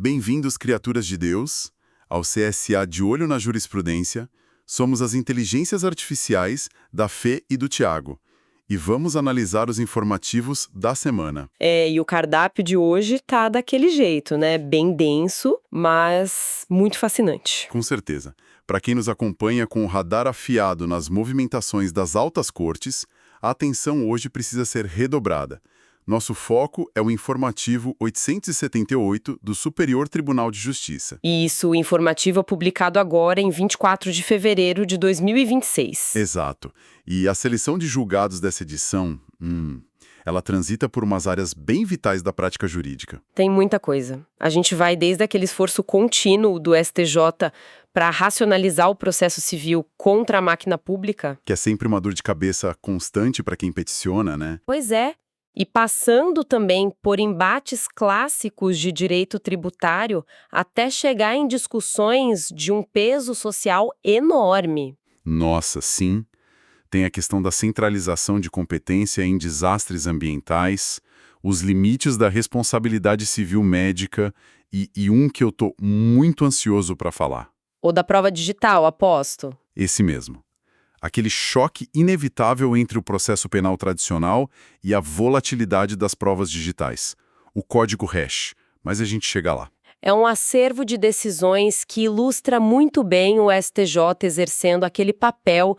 Bem-vindos, criaturas de Deus, ao CSA De Olho na Jurisprudência. Somos as inteligências artificiais da Fê e do Tiago. E vamos analisar os informativos da semana. E o cardápio de hoje tá daquele jeito, né? Bem denso, mas muito fascinante. Com certeza. Para quem nos acompanha com o radar afiado nas movimentações das altas cortes, a atenção hoje precisa ser redobrada. Nosso foco é o informativo 878 do Superior Tribunal de Justiça. Isso, o informativo é publicado agora em 24 de fevereiro de 2026. Exato. E a seleção de julgados dessa edição, ela transita por umas áreas bem vitais da prática jurídica. Tem muita coisa. A gente vai desde aquele esforço contínuo do STJ para racionalizar o processo civil contra a máquina pública. Que é sempre uma dor de cabeça constante para quem peticiona, né? Pois é. E passando também por embates clássicos de direito tributário até chegar em discussões de um peso social enorme. Nossa, sim. Tem a questão da centralização de competência em desastres ambientais, os limites da responsabilidade civil médica e um que eu tô muito ansioso para falar. Ou da prova digital, aposto. Esse mesmo. Aquele choque inevitável entre o processo penal tradicional e a volatilidade das provas digitais. O código hash, mas a gente chega lá. É um acervo de decisões que ilustra muito bem o STJ exercendo aquele papel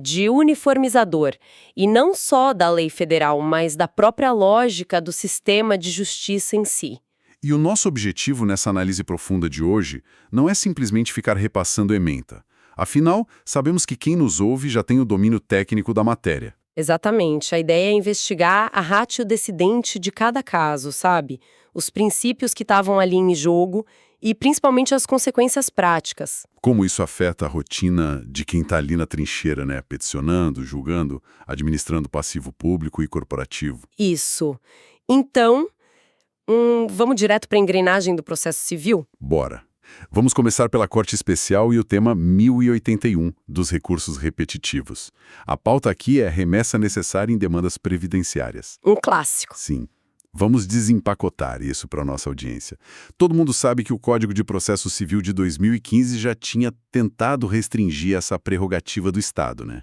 de uniformizador. E não só da lei federal, mas da própria lógica do sistema de justiça em si. E o nosso objetivo nessa análise profunda de hoje não é simplesmente ficar repassando ementa. Afinal, sabemos que quem nos ouve já tem o domínio técnico da matéria. Exatamente. A ideia é investigar a ratio decidente de cada caso, sabe? Os princípios que estavam ali em jogo e principalmente as consequências práticas. Como isso afeta a rotina de quem está ali na trincheira, né? Peticionando, julgando, administrando passivo público e corporativo. Isso. Então, vamos direto para a engrenagem do processo civil? Bora. Vamos começar pela Corte Especial e o tema 1081 dos recursos repetitivos. A pauta aqui é remessa necessária em demandas previdenciárias. Um clássico. Sim. Vamos desempacotar isso para a nossa audiência. Todo mundo sabe que o Código de Processo Civil de 2015 já tinha tentado restringir essa prerrogativa do Estado, né?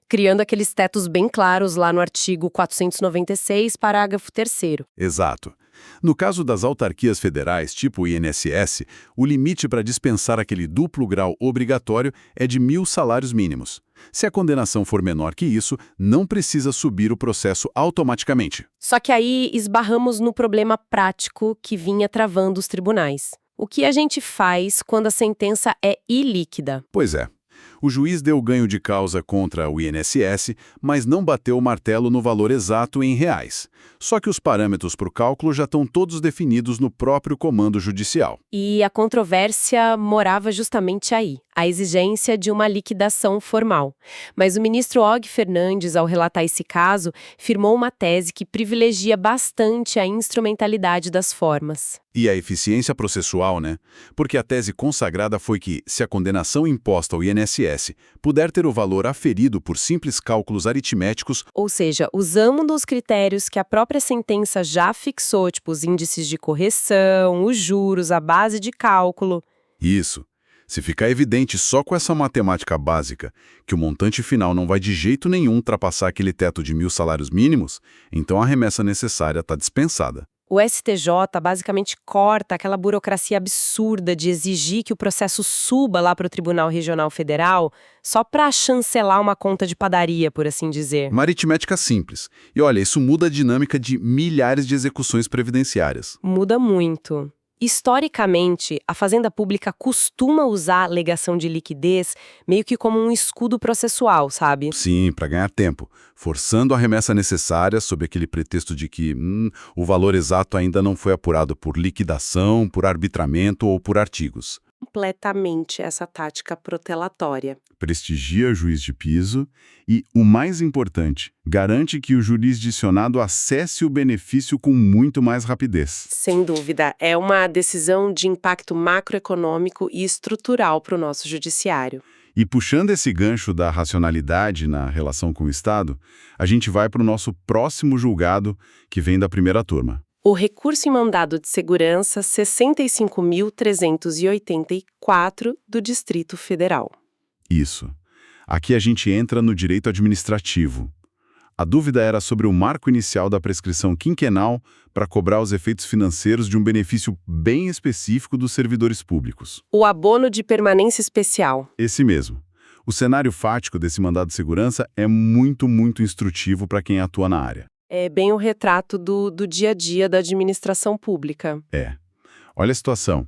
Criando aqueles tetos bem claros lá no artigo 496, parágrafo 3º. Exato. No caso das autarquias federais, tipo o INSS, o limite para dispensar aquele duplo grau obrigatório é de 1.000 salários mínimos. Se a condenação for menor que isso, não precisa subir o processo automaticamente. Só que aí esbarramos no problema prático que vinha travando os tribunais. O que a gente faz quando a sentença é ilíquida? Pois é. O juiz deu ganho de causa contra o INSS, mas não bateu o martelo no valor exato em reais. Só que os parâmetros para o cálculo já estão todos definidos no próprio comando judicial. E a controvérsia morava justamente aí, a exigência de uma liquidação formal. Mas o ministro Og Fernandes, ao relatar esse caso, firmou uma tese que privilegia bastante a instrumentalidade das formas. E a eficiência processual, né? Porque a tese consagrada foi que, se a condenação imposta ao INSS puder ter o valor aferido por simples cálculos aritméticos, ou seja, usando os critérios que a própria sentença já fixou, tipo os índices de correção, os juros, a base de cálculo. Isso. Se ficar evidente só com essa matemática básica que o montante final não vai de jeito nenhum ultrapassar aquele teto de 1.000 salários mínimos, então a remessa necessária está dispensada. O STJ basicamente corta aquela burocracia absurda de exigir que o processo suba lá para o Tribunal Regional Federal só para chancelar uma conta de padaria, por assim dizer. Uma aritmética simples. E olha, isso muda a dinâmica de milhares de execuções previdenciárias. Muda muito. Historicamente, a Fazenda Pública costuma usar a alegação de liquidez meio que como um escudo processual, sabe? Sim, para ganhar tempo, forçando a remessa necessária sob aquele pretexto de que o valor exato ainda não foi apurado por liquidação, por arbitramento ou por artigos. Completamente essa tática protelatória. Prestigia juiz de piso e, o mais importante, garante que o jurisdicionado acesse o benefício com muito mais rapidez. Sem dúvida, é uma decisão de impacto macroeconômico e estrutural para o nosso judiciário. E puxando esse gancho da racionalidade na relação com o Estado, a gente vai para o nosso próximo julgado, que vem da primeira turma. O recurso em mandado de segurança 65.384 do Distrito Federal. Isso. Aqui a gente entra no direito administrativo. A dúvida era sobre o marco inicial da prescrição quinquenal para cobrar os efeitos financeiros de um benefício bem específico dos servidores públicos. O abono de permanência especial. Esse mesmo. O cenário fático desse mandado de segurança é muito instrutivo para quem atua na área. É bem o retrato do dia a dia da administração pública. É. Olha a situação.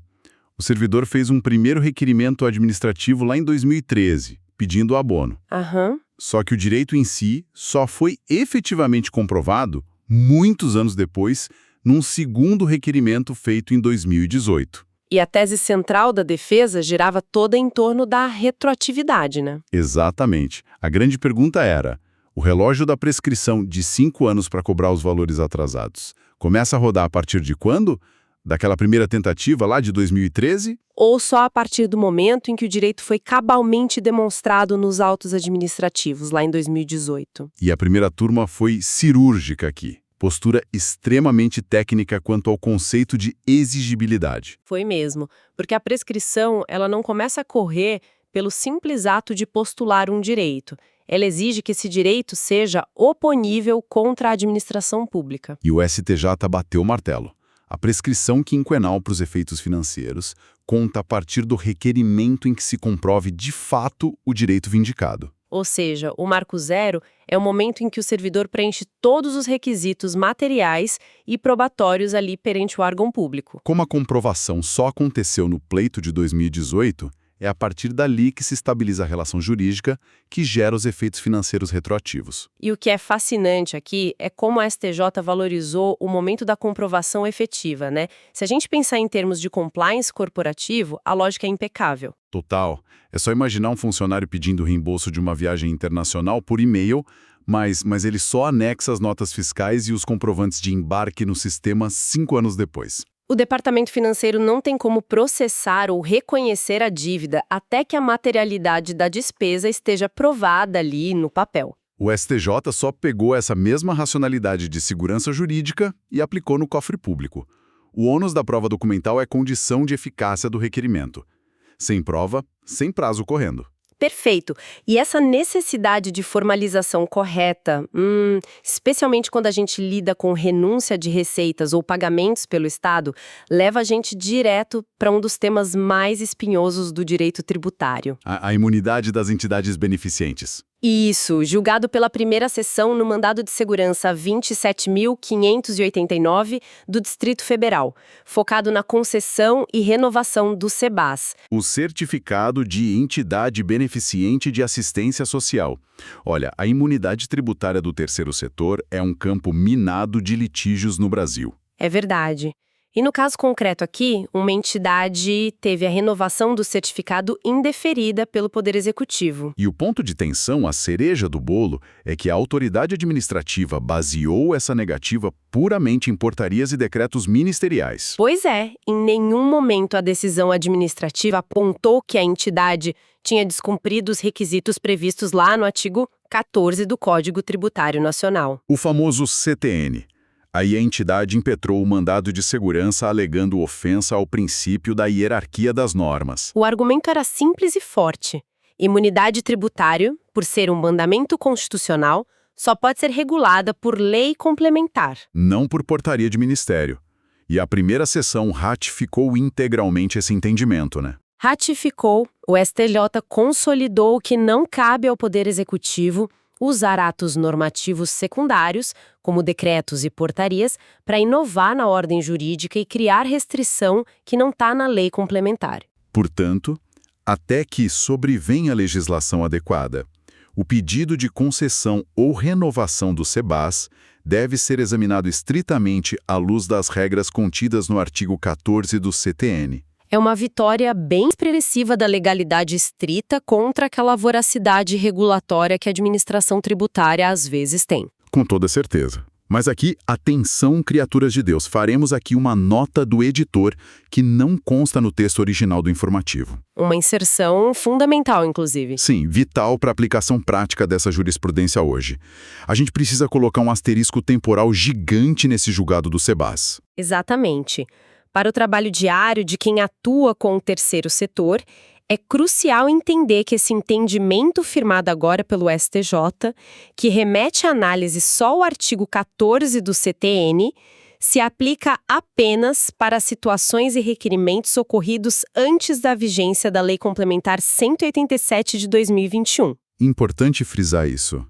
O servidor fez um primeiro requerimento administrativo lá em 2013, pedindo o abono. Aham. Só que o direito em si só foi efetivamente comprovado muitos anos depois, num segundo requerimento feito em 2018. E a tese central da defesa girava toda em torno da retroatividade, né? Exatamente. A grande pergunta era: o relógio da prescrição de 5 anos para cobrar os valores atrasados começa a rodar a partir de quando? Daquela primeira tentativa lá de 2013? Ou só a partir do momento em que o direito foi cabalmente demonstrado nos autos administrativos, lá em 2018. E a primeira turma foi cirúrgica aqui. Postura extremamente técnica quanto ao conceito de exigibilidade. Foi mesmo, porque a prescrição ela não começa a correr pelo simples ato de postular um direito. Ela exige que esse direito seja oponível contra a administração pública. E o STJ bateu o martelo. A prescrição quinquenal para os efeitos financeiros conta a partir do requerimento em que se comprove de fato o direito vindicado. Ou seja, o marco zero é o momento em que o servidor preenche todos os requisitos materiais e probatórios ali perante o órgão público. Como a comprovação só aconteceu no pleito de 2018, é a partir dali que se estabiliza a relação jurídica que gera os efeitos financeiros retroativos. E o que é fascinante aqui é como a STJ valorizou o momento da comprovação efetiva, né? Se a gente pensar em termos de compliance corporativo, a lógica é impecável. Total. É só imaginar um funcionário pedindo reembolso de uma viagem internacional por e-mail, mas ele só anexa as notas fiscais e os comprovantes de embarque no sistema 5 anos depois. O departamento financeiro não tem como processar ou reconhecer a dívida até que a materialidade da despesa esteja provada ali no papel. O STJ só pegou essa mesma racionalidade de segurança jurídica e aplicou no cofre público. O ônus da prova documental é condição de eficácia do requerimento. Sem prova, sem prazo correndo. Perfeito. E essa necessidade de formalização correta, especialmente quando a gente lida com renúncia de receitas ou pagamentos pelo Estado, leva a gente direto para um dos temas mais espinhosos do direito tributário. A imunidade das entidades beneficentes. Isso, julgado pela primeira sessão no mandado de segurança 27.589 do Distrito Federal, focado na concessão e renovação do SEBAS. O Certificado de Entidade Beneficiente de Assistência Social. Olha, a imunidade tributária do terceiro setor é um campo minado de litígios no Brasil. É verdade. E no caso concreto aqui, uma entidade teve a renovação do certificado indeferida pelo Poder Executivo. E o ponto de tensão, a cereja do bolo, é que a autoridade administrativa baseou essa negativa puramente em portarias e decretos ministeriais. Pois é, em nenhum momento a decisão administrativa apontou que a entidade tinha descumprido os requisitos previstos lá no artigo 14 do Código Tributário Nacional. O famoso CTN. Aí a entidade impetrou o mandado de segurança alegando ofensa ao princípio da hierarquia das normas. O argumento era simples e forte. Imunidade tributária, por ser um mandamento constitucional, só pode ser regulada por lei complementar. Não por portaria de ministério. E a primeira sessão ratificou integralmente esse entendimento, né? Ratificou, o STJ consolidou que não cabe ao Poder Executivo usar atos normativos secundários, como decretos e portarias, para inovar na ordem jurídica e criar restrição que não está na lei complementar. Portanto, até que sobrevenha a legislação adequada, o pedido de concessão ou renovação do SEBAS deve ser examinado estritamente à luz das regras contidas no artigo 14 do CTN. É uma vitória bem expressiva da legalidade estrita contra aquela voracidade regulatória que a administração tributária às vezes tem. Com toda certeza. Mas aqui, atenção, criaturas de Deus, faremos aqui uma nota do editor que não consta no texto original do informativo. Uma inserção fundamental, inclusive. Sim, vital para a aplicação prática dessa jurisprudência hoje. A gente precisa colocar um asterisco temporal gigante nesse julgado do SEBAS. Exatamente. Para o trabalho diário de quem atua com o terceiro setor, é crucial entender que esse entendimento firmado agora pelo STJ, que remete à análise só ao artigo 14 do CTN, se aplica apenas para situações e requerimentos ocorridos antes da vigência da Lei Complementar 187 de 2021. Importante frisar isso,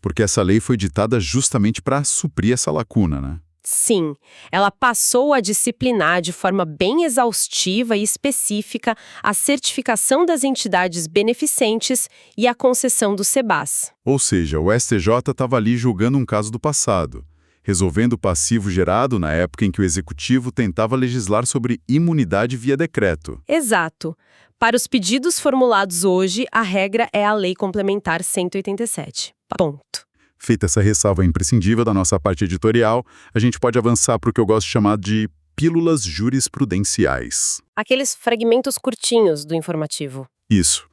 porque essa lei foi ditada justamente para suprir essa lacuna, né? Sim, ela passou a disciplinar de forma bem exaustiva e específica a certificação das entidades beneficentes e a concessão do SEBAS. Ou seja, o STJ estava ali julgando um caso do passado, resolvendo o passivo gerado na época em que o Executivo tentava legislar sobre imunidade via decreto. Exato. Para os pedidos formulados hoje, a regra é a Lei Complementar 187. Ponto. Feita essa ressalva imprescindível da nossa parte editorial, a gente pode avançar para o que eu gosto de chamar de pílulas jurisprudenciais. Aqueles fragmentos curtinhos do informativo. Isso.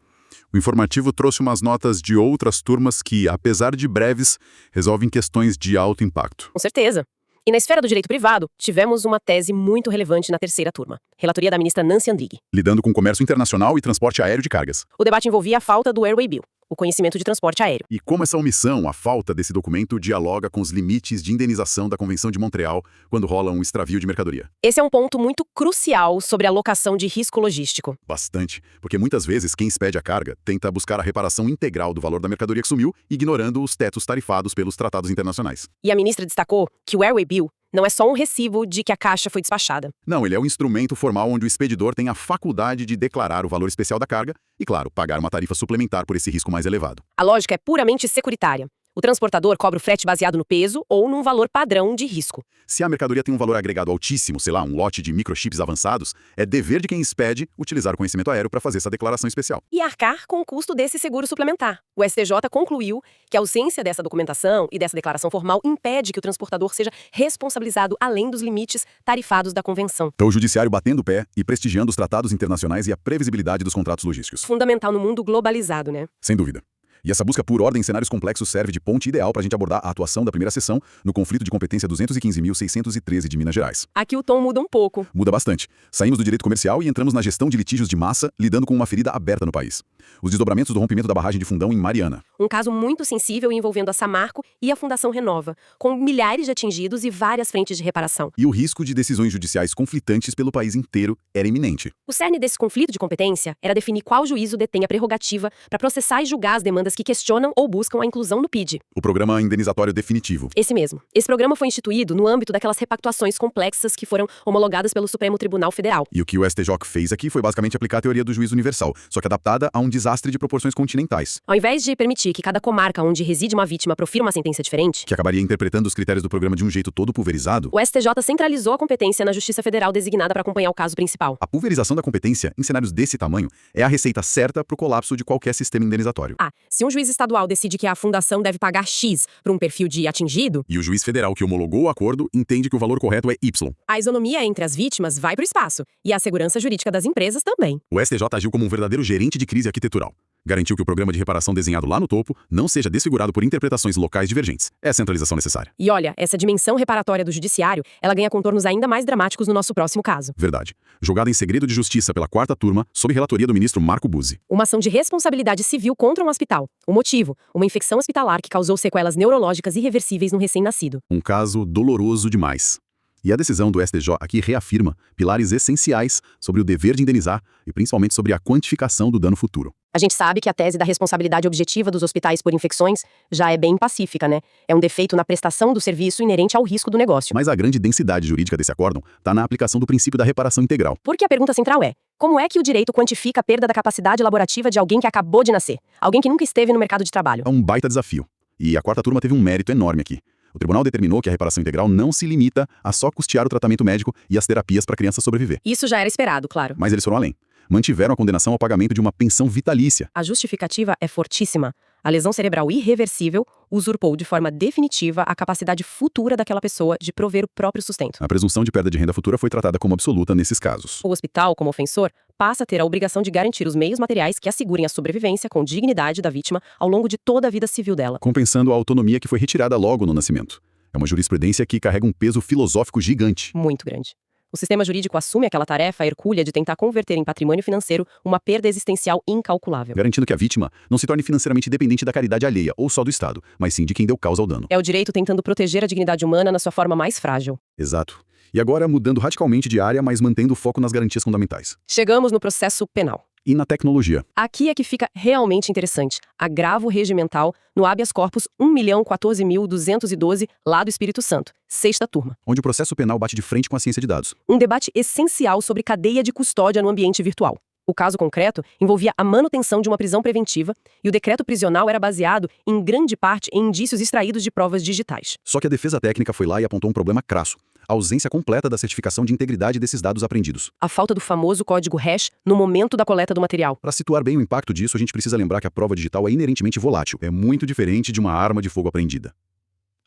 O informativo trouxe umas notas de outras turmas que, apesar de breves, resolvem questões de alto impacto. Com certeza. E na esfera do direito privado, tivemos uma tese muito relevante na terceira turma. Relatoria da ministra Nancy Andrighi. Lidando com comércio internacional e transporte aéreo de cargas. O debate envolvia a falta do Airway Bill, o conhecimento de transporte aéreo. E como essa omissão, a falta desse documento, dialoga com os limites de indenização da Convenção de Montreal quando rola um extravio de mercadoria. Esse é um ponto muito crucial sobre a alocação de risco logístico. Bastante, porque muitas vezes quem expede a carga tenta buscar a reparação integral do valor da mercadoria que sumiu, ignorando os tetos tarifados pelos tratados internacionais. E a ministra destacou que o Airway Bill não é só um recibo de que a caixa foi despachada. Não, ele é um instrumento formal onde o expedidor tem a faculdade de declarar o valor especial da carga e, claro, pagar uma tarifa suplementar por esse risco mais elevado. A lógica é puramente securitária. O transportador cobra o frete baseado no peso ou num valor padrão de risco. Se a mercadoria tem um valor agregado altíssimo, sei lá, um lote de microchips avançados, é dever de quem expede utilizar o conhecimento aéreo para fazer essa declaração especial. E arcar com o custo desse seguro suplementar. O STJ concluiu que a ausência dessa documentação e dessa declaração formal impede que o transportador seja responsabilizado além dos limites tarifados da convenção. Então o judiciário batendo o pé e prestigiando os tratados internacionais e a previsibilidade dos contratos logísticos. Fundamental no mundo globalizado, né? Sem dúvida. E essa busca por ordem em cenários complexos serve de ponte ideal para a gente abordar a atuação da primeira sessão no conflito de competência 215.613 de Minas Gerais. Aqui o tom muda um pouco. Muda bastante. Saímos do direito comercial e entramos na gestão de litígios de massa, lidando com uma ferida aberta no país. Os desdobramentos do rompimento da barragem de Fundão em Mariana. Um caso muito sensível envolvendo a Samarco e a Fundação Renova, com milhares de atingidos e várias frentes de reparação. E o risco de decisões judiciais conflitantes pelo país inteiro era iminente. O cerne desse conflito de competência era definir qual juízo detém a prerrogativa para processar e julgar as demandas que questionam ou buscam a inclusão no PID. O Programa Indenizatório Definitivo. Esse mesmo. Esse programa foi instituído no âmbito daquelas repactuações complexas que foram homologadas pelo Supremo Tribunal Federal. E o que o STJ fez aqui foi basicamente aplicar a teoria do juízo universal, só que adaptada a um desastre de proporções continentais. Ao invés de permitir que cada comarca onde reside uma vítima profira uma sentença diferente, Que acabaria interpretando os critérios do programa de um jeito todo pulverizado. o STJ centralizou a competência na Justiça Federal designada para acompanhar o caso principal. A pulverização da competência, em cenários desse tamanho, é a receita certa para o colapso de qualquer sistema indenizatório. Se um juiz estadual decide que a fundação deve pagar X para um perfil de atingido, E o juiz federal que homologou o acordo entende que o valor correto é Y. a isonomia entre as vítimas vai para o espaço, e a segurança jurídica das empresas também. O STJ agiu como um verdadeiro gerente de crise arquitetural. Garantiu que o programa de reparação desenhado lá no topo não seja desfigurado por interpretações locais divergentes. É a centralização necessária. E olha, essa dimensão reparatória do judiciário, ela ganha contornos ainda mais dramáticos no nosso próximo caso. Verdade. Julgada em segredo de justiça pela quarta turma, sob relatoria do ministro Marco Buzzi. Uma ação de responsabilidade civil contra um hospital. O motivo, uma infecção hospitalar que causou sequelas neurológicas irreversíveis no recém-nascido. Um caso doloroso demais. E a decisão do STJ aqui reafirma pilares essenciais sobre o dever de indenizar e principalmente sobre a quantificação do dano futuro. A gente sabe que a tese da responsabilidade objetiva dos hospitais por infecções já é bem pacífica, né? É um defeito na prestação do serviço inerente ao risco do negócio. Mas a grande densidade jurídica desse acórdão está na aplicação do princípio da reparação integral. Porque a pergunta central é: como é que o direito quantifica a perda da capacidade laborativa de alguém que acabou de nascer? Alguém que nunca esteve no mercado de trabalho? É um baita desafio. E a quarta turma teve um mérito enorme aqui. O tribunal determinou que a reparação integral não se limita a só custear o tratamento médico e as terapias para a criança sobreviver. Isso já era esperado, claro. Mas eles foram além. Mantiveram a condenação ao pagamento de uma pensão vitalícia. A justificativa é fortíssima. A lesão cerebral irreversível usurpou de forma definitiva a capacidade futura daquela pessoa de prover o próprio sustento. A presunção de perda de renda futura foi tratada como absoluta nesses casos. O hospital, como ofensor, passa a ter a obrigação de garantir os meios materiais que assegurem a sobrevivência com dignidade da vítima ao longo de toda a vida civil dela. Compensando a autonomia que foi retirada logo no nascimento. É uma jurisprudência que carrega um peso filosófico gigante. Muito grande. O sistema jurídico assume aquela tarefa hercúlea de tentar converter em patrimônio financeiro uma perda existencial incalculável. Garantindo que a vítima não se torne financeiramente dependente da caridade alheia ou só do Estado, mas sim de quem deu causa ao dano. É o direito tentando proteger a dignidade humana na sua forma mais frágil. Exato. E agora mudando radicalmente de área, mas mantendo o foco nas garantias fundamentais. Chegamos no processo penal. E na tecnologia. Aqui é que fica realmente interessante. Agravo regimental no habeas corpus 1.014.212, lá do Espírito Santo, sexta turma. Onde o processo penal bate de frente com a ciência de dados. Um debate essencial sobre cadeia de custódia no ambiente virtual. O caso concreto envolvia a manutenção de uma prisão preventiva e o decreto prisional era baseado, em grande parte, em indícios extraídos de provas digitais. Só que a defesa técnica foi lá e apontou um problema crasso. A ausência completa da certificação de integridade desses dados apreendidos. A falta do famoso código hash no momento da coleta do material. Para situar bem o impacto disso, a gente precisa lembrar que a prova digital é inerentemente volátil. É muito diferente de uma arma de fogo apreendida.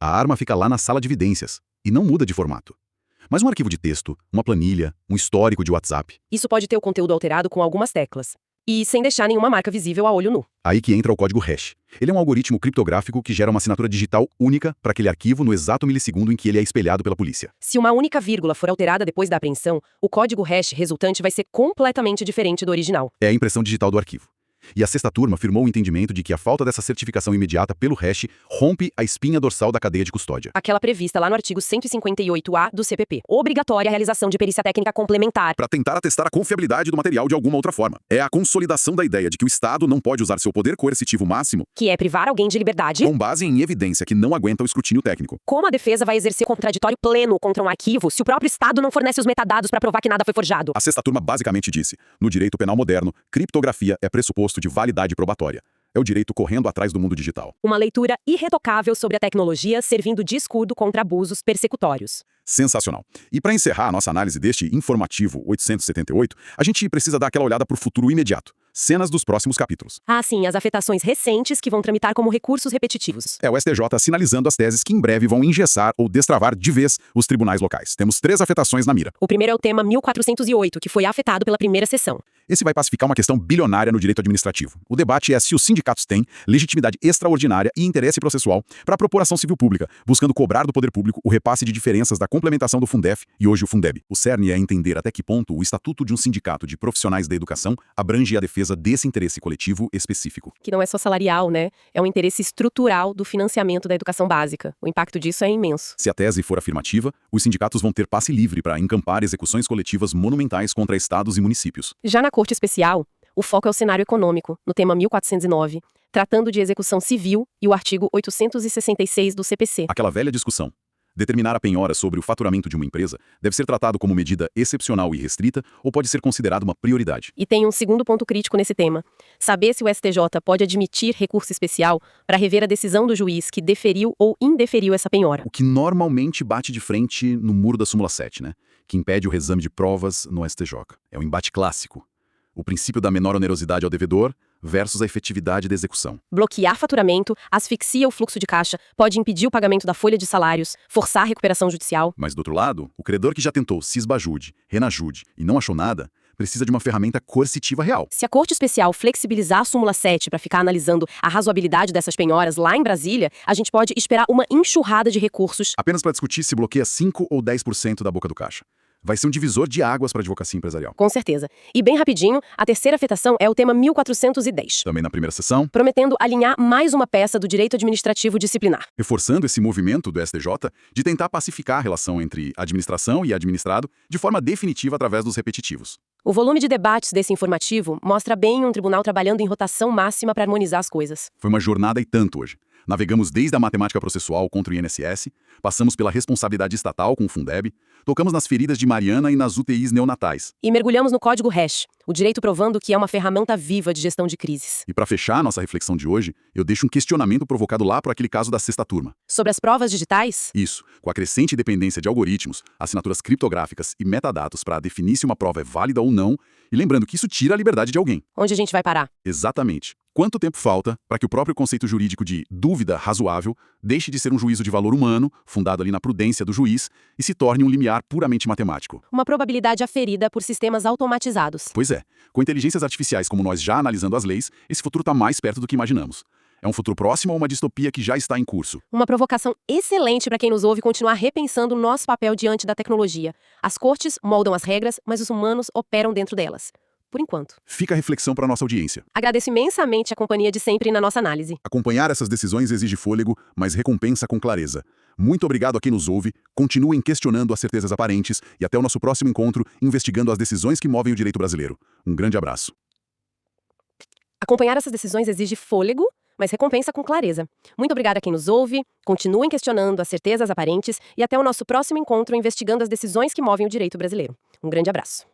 A arma fica lá na sala de evidências e não muda de formato. Mas um arquivo de texto, uma planilha, um histórico de WhatsApp. Isso pode ter o conteúdo alterado com algumas teclas. E sem deixar nenhuma marca visível a olho nu. Aí que entra o código hash. Ele é um algoritmo criptográfico que gera uma assinatura digital única para aquele arquivo no exato milissegundo em que ele é espelhado pela polícia. Se uma única vírgula for alterada depois da apreensão, o código hash resultante vai ser completamente diferente do original. É a impressão digital do arquivo. E a sexta turma firmou o entendimento de que a falta dessa certificação imediata pelo hash rompe a espinha dorsal da cadeia de custódia. Aquela prevista lá no artigo 158A do CPP. Obrigatória a realização de perícia técnica complementar. Para tentar atestar a confiabilidade do material de alguma outra forma. É a consolidação da ideia de que o Estado não pode usar seu poder coercitivo máximo, Que é privar alguém de liberdade. com base em evidência que não aguenta o escrutínio técnico. Como a defesa vai exercer contraditório pleno contra um arquivo se o próprio Estado não fornece os metadados para provar que nada foi forjado? A sexta turma basicamente disse: no direito penal moderno, criptografia é pressuposto de validade probatória. É o direito correndo atrás do mundo digital. Uma leitura irretocável sobre a tecnologia servindo de escudo contra abusos persecutórios. Sensacional. E para encerrar a nossa análise deste informativo 878, a gente precisa dar aquela olhada para o futuro imediato. Cenas dos próximos capítulos. Ah, sim, as afetações recentes que vão tramitar como recursos repetitivos. É o STJ sinalizando as teses que em breve vão engessar ou destravar de vez os tribunais locais. Temos 3 afetações na mira. O primeiro é o tema 1408, que foi afetado pela primeira sessão. Esse vai pacificar uma questão bilionária no direito administrativo. O debate é se os sindicatos têm legitimidade extraordinária e interesse processual para propor ação civil pública, buscando cobrar do poder público o repasse de diferenças da complementação do Fundef e hoje o Fundeb. O cerne é entender até que ponto o estatuto de um sindicato de profissionais da educação abrange a defesa desse interesse coletivo específico. Que não é só salarial, né? É um interesse estrutural do financiamento da educação básica. O impacto disso é imenso. Se a tese for afirmativa, os sindicatos vão ter passe livre para encampar execuções coletivas monumentais contra estados e municípios. Já na Corte Especial, o foco é o cenário econômico, no tema 1409, tratando de execução civil e o artigo 866 do CPC. Aquela velha discussão. Determinar a penhora sobre o faturamento de uma empresa deve ser tratado como medida excepcional e restrita ou pode ser considerado uma prioridade. E tem um segundo ponto crítico nesse tema. Saber se o STJ pode admitir recurso especial para rever a decisão do juiz que deferiu ou indeferiu essa penhora. O que normalmente bate de frente no muro da súmula 7, né? Que impede o reexame de provas no STJ. É um embate clássico. O princípio da menor onerosidade ao devedor versus a efetividade da execução. Bloquear faturamento, asfixia o fluxo de caixa, pode impedir o pagamento da folha de salários, forçar a recuperação judicial. Mas, do outro lado, o credor que já tentou se esbajude, renajude e não achou nada, precisa de uma ferramenta coercitiva real. Se a Corte Especial flexibilizar a súmula 7 para ficar analisando a razoabilidade dessas penhoras lá em Brasília, a gente pode esperar uma enxurrada de recursos. Apenas para discutir se bloqueia 5 ou 10% da boca do caixa. Vai ser um divisor de águas para a advocacia empresarial. Com certeza. E bem rapidinho, a terceira afetação é o tema 1410. Também na primeira sessão, Prometendo alinhar mais uma peça do direito administrativo disciplinar. reforçando esse movimento do STJ de tentar pacificar a relação entre administração e administrado de forma definitiva através dos repetitivos. O volume de debates desse informativo mostra bem um tribunal trabalhando em rotação máxima para harmonizar as coisas. Foi uma jornada e tanto hoje. Navegamos desde a matemática processual contra o INSS, passamos pela responsabilidade estatal com o Fundeb, tocamos nas feridas de Mariana e nas UTIs neonatais. E mergulhamos no código hash, o direito provando que é uma ferramenta viva de gestão de crises. E para fechar a nossa reflexão de hoje, eu deixo um questionamento provocado lá por aquele caso da sexta turma. Sobre as provas digitais, Isso, com a crescente dependência de algoritmos, assinaturas criptográficas e metadados para definir se uma prova é válida ou não, e lembrando que isso tira a liberdade de alguém. onde a gente vai parar? Exatamente. Quanto tempo falta para que o próprio conceito jurídico de dúvida razoável deixe de ser um juízo de valor humano, fundado ali na prudência do juiz, e se torne um limiar puramente matemático? Uma probabilidade aferida por sistemas automatizados. Pois é, com inteligências artificiais como nós já analisando as leis, esse futuro está mais perto do que imaginamos. É um futuro próximo ou uma distopia que já está em curso? Uma provocação excelente para quem nos ouve continuar repensando o nosso papel diante da tecnologia. As cortes moldam as regras, mas os humanos operam dentro delas. Por enquanto. Fica a reflexão para a nossa audiência. Agradeço imensamente a companhia de sempre na nossa análise. Acompanhar essas decisões exige fôlego, mas recompensa com clareza. Muito obrigado a quem nos ouve, continuem questionando as certezas aparentes e até o nosso próximo encontro, investigando as decisões que movem o direito brasileiro. Um grande abraço. Acompanhar essas decisões exige fôlego, mas recompensa com clareza. Muito obrigada a quem nos ouve, continuem questionando as certezas aparentes e até o nosso próximo encontro investigando as decisões que movem o direito brasileiro. Um grande abraço.